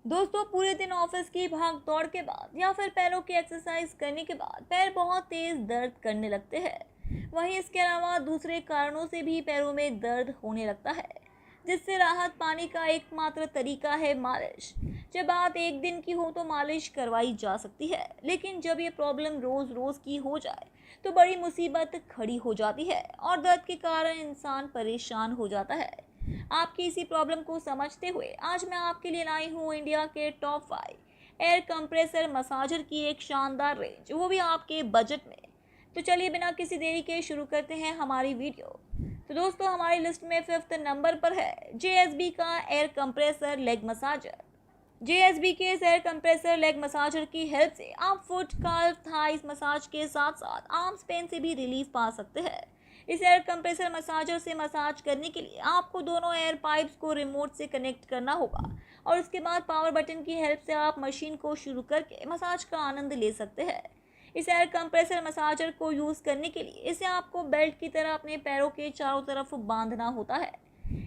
दोस्तों, पूरे दिन ऑफिस की भाग दौड़ के बाद या फिर पैरों की एक्सरसाइज करने के बाद पैर बहुत तेज दर्द करने लगते हैं। वहीं इसके अलावा दूसरे कारणों से भी पैरों में दर्द होने लगता है, जिससे राहत पाने का एकमात्र तरीका है मालिश। जब बात एक दिन की हो तो मालिश करवाई जा सकती है, लेकिन जब ये प्रॉब्लम रोज रोज की हो जाए तो बड़ी मुसीबत खड़ी हो जाती है और दर्द के कारण इंसान परेशान हो जाता है। आपकी इसी प्रॉब्लम को समझते हुए आज मैं आपके लिए लाई हूँ इंडिया के टॉप 5 एयर कंप्रेसर मसाजर की एक शानदार रेंज, वो भी आपके बजट में। तो चलिए बिना किसी देरी के शुरू करते हैं हमारी वीडियो। तो दोस्तों, हमारी लिस्ट में 5th नंबर पर है JSB का air compressor leg massager. JSB के इस एयर कंप्रेसर लेग मसाजर की हेल्प से आप फुट, काल्फ, थाइस मसाज के साथ साथ आर्म्स पेन से भी रिलीफ पा सकते हैं। इस एयर कंप्रेसर मसाजर से मसाज करने के लिए आपको दोनों एयर पाइप्स को रिमोट से कनेक्ट करना होगा और उसके बाद पावर बटन की हेल्प से आप मशीन को शुरू करके मसाज का आनंद ले सकते हैं। इस एयर कंप्रेसर मसाजर को यूज़ करने के लिए इसे आपको बेल्ट की तरह अपने पैरों के चारों तरफ बांधना होता है।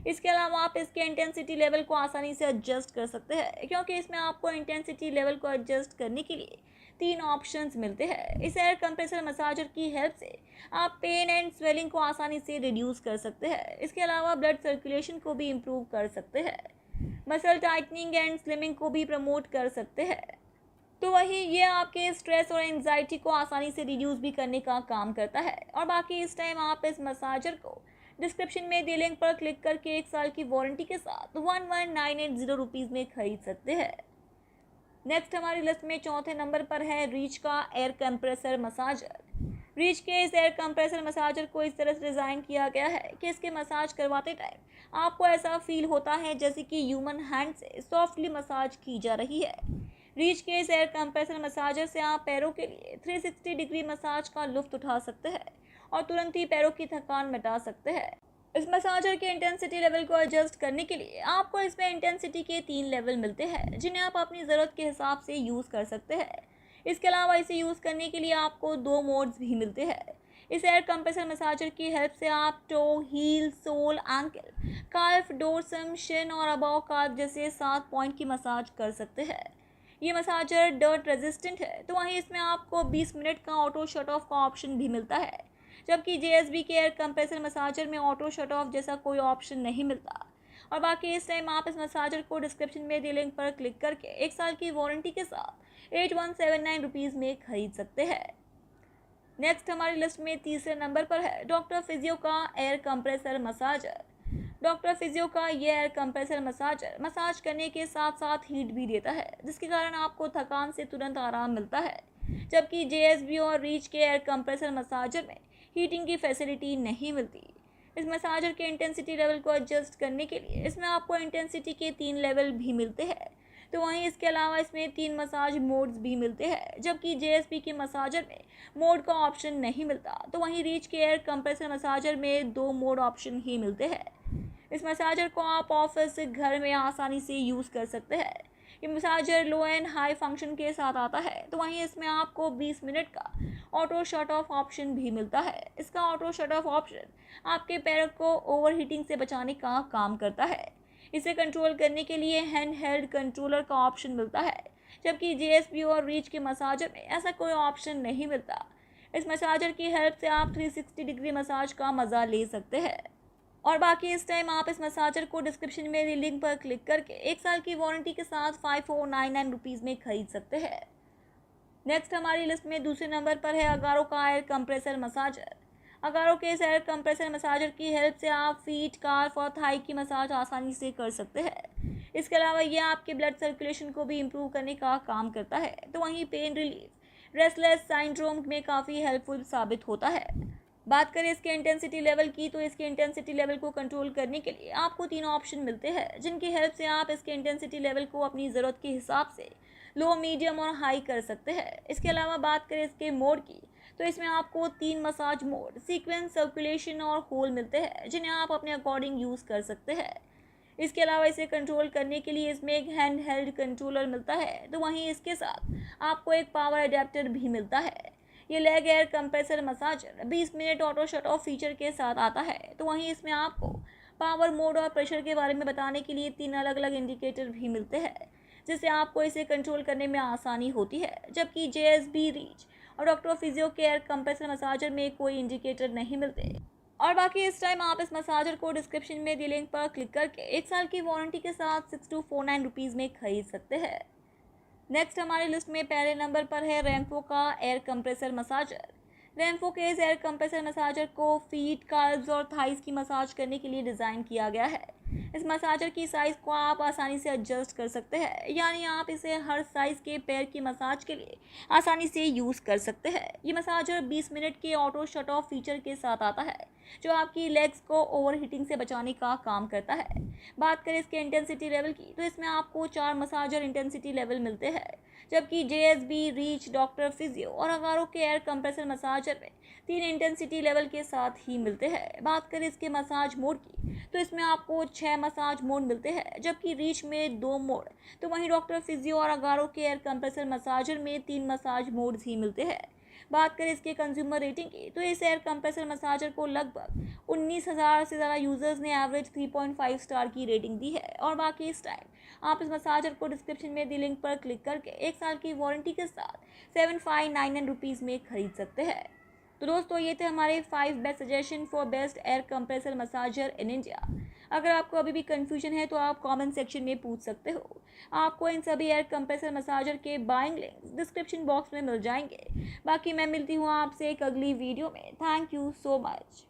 इसके अलावा आप इसके इंटेंसिटी लेवल को आसानी से एडजस्ट कर सकते हैं, क्योंकि इसमें आपको इंटेंसिटी लेवल को एडजस्ट करने के लिए 3 ऑप्शंस मिलते हैं। इस एयर कंप्रेसर मसाजर की हेल्प से आप पेन एंड स्वेलिंग को आसानी से रिड्यूस कर सकते हैं। इसके अलावा ब्लड सर्कुलेशन को भी इम्प्रूव कर सकते हैं, मसल टाइटनिंग एंड स्लिमिंग को भी प्रमोट कर सकते हैं। तो वही ये आपके स्ट्रेस और एंजाइटी को आसानी से रिड्यूस भी करने का काम करता है। और बाकी इस टाइम आप इस मसाजर को डिस्क्रिप्शन में दिए लिंक पर क्लिक करके 1 साल की वारंटी के साथ 11980 रुपीज़ में खरीद सकते हैं। नेक्स्ट हमारी लिस्ट में चौथे नंबर पर है रीच का एयर कंप्रेसर मसाजर। रीच के इस एयर कंप्रेसर मसाजर को इस तरह से डिज़ाइन किया गया है कि इसके मसाज करवाते टाइम आपको ऐसा फील होता है जैसे कि ह्यूमन हैंड से सॉफ्टली मसाज की जा रही है। रीच के इस एयर कंप्रेसर मसाजर से आप पैरों के लिए 360 डिग्री मसाज का लुत्फ उठा सकते हैं और तुरंत ही पैरों की थकान मिटा सकते हैं। इस मसाजर के इंटेंसिटी लेवल को एडजस्ट करने के लिए आपको इसमें इंटेंसिटी के 3 लेवल मिलते हैं, जिन्हें आप अपनी ज़रूरत के हिसाब से यूज़ कर सकते हैं। इसके अलावा इसे यूज़ करने के लिए आपको 2 मोड्स भी मिलते हैं। इस एयर कंप्रेसर मसाजर की हेल्प से आप toe, heel, sole, ankle, calf, dorsum, shin और अबाव काल्फ जैसे 7 पॉइंट की मसाज कर सकते हैं। ये मसाजर डर्ट रेजिस्टेंट है, तो वहीं इसमें आपको 20 मिनट का ऑटो शट ऑफ का ऑप्शन भी मिलता है, जबकि JSB के एयर कंप्रेसर मसाजर में ऑटो शट ऑफ जैसा कोई ऑप्शन नहीं मिलता। और बाकी इस टाइम आप इस मसाजर को डिस्क्रिप्शन में दिए लिंक पर क्लिक करके 1 साल की वारंटी के साथ 8179 रुपीज़ में खरीद सकते हैं। नेक्स्ट हमारी लिस्ट में तीसरे नंबर पर है डॉक्टर फिजियो का air compressor massager. Doctor physio का ये एयर कंप्रेसर मसाजर मसाज करने के साथ साथ हीट भी देता है, जिसके कारण आपको थकान से तुरंत आराम मिलता है। जबकि JSB और रीच के एयर कंप्रेसर मसाजर में हीटिंग की फैसिलिटी नहीं मिलती। इस मसाजर के इंटेंसिटी लेवल को एडजस्ट करने के लिए इसमें आपको इंटेंसिटी के 3 लेवल भी मिलते हैं। तो वहीं इसके अलावा इसमें 3 मसाज मोड्स भी मिलते हैं, जबकि JSB के मसाजर में मोड का ऑप्शन नहीं मिलता। तो वहीं रीच के एयर कंप्रेसर मसाजर में 2 मोड ऑप्शन ही मिलते हैं। इस मसाजर को आप ऑफिस, घर में आसानी से यूज़ कर सकते हैं। ये massager low and high function के साथ आता है, तो वहीं इसमें आपको 20 मिनट का ऑटो शट ऑफ ऑप्शन भी मिलता है। इसका ऑटो शट ऑफ ऑप्शन आपके पैर को ओवर हीटिंग से बचाने का काम करता है। इसे कंट्रोल करने के लिए हैंड हेल्ड कंट्रोलर का ऑप्शन मिलता है, जबकि JSB और रीच के मसाजर में ऐसा कोई ऑप्शन नहीं मिलता। इस मसाजर की हेल्प से आप 360 डिग्री मसाज का मज़ा ले सकते हैं। और बाकी इस टाइम आप इस मसाजर को डिस्क्रिप्शन में लिंक पर क्लिक करके 1 साल की वारंटी के साथ 5499 रुपीज़ में खरीद सकते हैं। नेक्स्ट हमारी लिस्ट में दूसरे नंबर पर है अगारो का एयर कंप्रेसर मसाजर। अगारो के इस एयर कंप्रेसर मसाजर की हेल्प से आप फीट, काल्फ और थाई की मसाज आसानी से कर सकते हैं। इसके अलावा यह आपके ब्लड सर्कुलेशन को भी इम्प्रूव करने का काम करता है, तो वहीं पेन रिलीफ, रेस्टलेस सिंड्रोम में काफ़ी हेल्पफुल साबित होता है। बात करें इसके इंटेंसिटी लेवल की, तो इसके इंटेंसिटी लेवल को कंट्रोल करने के लिए आपको 3 ऑप्शन मिलते हैं, जिनकी हेल्प से आप इसके इंटेंसिटी लेवल को अपनी ज़रूरत के हिसाब से लो, मीडियम और हाई कर सकते हैं। इसके अलावा बात करें इसके मोड की, तो इसमें आपको 3 मसाज मोड, सीक्वेंस, सर्कुलेशन और होल मिलते हैं, जिन्हें आप अपने अकॉर्डिंग यूज़ कर सकते हैं। इसके अलावा इसे कंट्रोल करने के लिए इसमें एक हैंड हेल्ड कंट्रोलर मिलता है, तो वहीं इसके साथ आपको एक पावर अडेप्टर भी मिलता है। ये leg air compressor massager 20 minute auto shut off feature के साथ आता है, तो वहीं इसमें आपको पावर मोड और प्रेशर के बारे में बताने के लिए 3 अलग अलग इंडिकेटर भी मिलते हैं। जिससे आपको इसे कंट्रोल करने में आसानी होती है। जबकि JSB रीच और doctor physio care compressor massager में कोई इंडिकेटर नहीं मिलते। और बाकी इस टाइम आप इस मसाजर को डिस्क्रिप्शन में दी लिंक पर क्लिक करके 1 साल की वारंटी के साथ 6249 रुपीज़ में खरीद सकते हैं। नेक्स्ट हमारी लिस्ट में पहले नंबर पर है रैम्फो का एयर कंप्रेसर मसाजर। रैम्फो के इस एयर कंप्रेसर मसाजर को फीट, काल्व्स और थाइस की मसाज करने के लिए डिज़ाइन किया गया है। इस मसाजर की साइज़ को आप आसानी से एडजस्ट कर सकते हैं, यानी आप इसे हर साइज़ के पैर की मसाज के लिए आसानी से यूज़ कर सकते हैं। ये मसाजर 20 मिनट के ऑटो शट ऑफ फीचर के साथ आता है, जो आपकी लेग्स को ओवरहीटिंग से बचाने का काम करता है। बात करें इसके इंटेंसिटी लेवल की, तो इसमें आपको 4 मसाजर इंटेंसिटी लेवल मिलते हैं, जबकि JSB रीच, डॉक्टर फिजियो और अगारो के एयर कंप्रेसर मसाजर में 3 इंटेंसिटी लेवल के साथ ही मिलते हैं। बात करें इसके मसाज मोड की, तो इसमें आपको 6 मसाज मोड मिलते हैं, जबकि रीच में 2 मोड, तो वहीं डॉक्टर फिजियो और अगारो के एयर कंप्रेसर मसाजर में 3 मसाज मोड्स ही मिलते हैं। बात करें इसके कंज्यूमर रेटिंग की, तो इस एयर कंप्रेसर मसाजर को लगभग 19,000 से ज़्यादा यूज़र्स ने एवरेज 3.5 स्टार की रेटिंग दी है। और बाकी इस टाइम आप इस मसाजर को डिस्क्रिप्शन में दी लिंक पर क्लिक करके 1 साल की वारंटी के साथ 7599 रुपीज़ में खरीद सकते हैं। तो दोस्तों, ये थे हमारे 5 best suggestion for best air compressor massager in India. अगर आपको अभी भी कन्फ्यूजन है तो आप कमेंट सेक्शन में पूछ सकते हो। आपको इन सभी एयर कंप्रेसर मसाजर के बाइंग लिंक्स डिस्क्रिप्शन बॉक्स में मिल जाएंगे। बाकी मैं मिलती हूँ आपसे एक अगली वीडियो में। Thank you so much.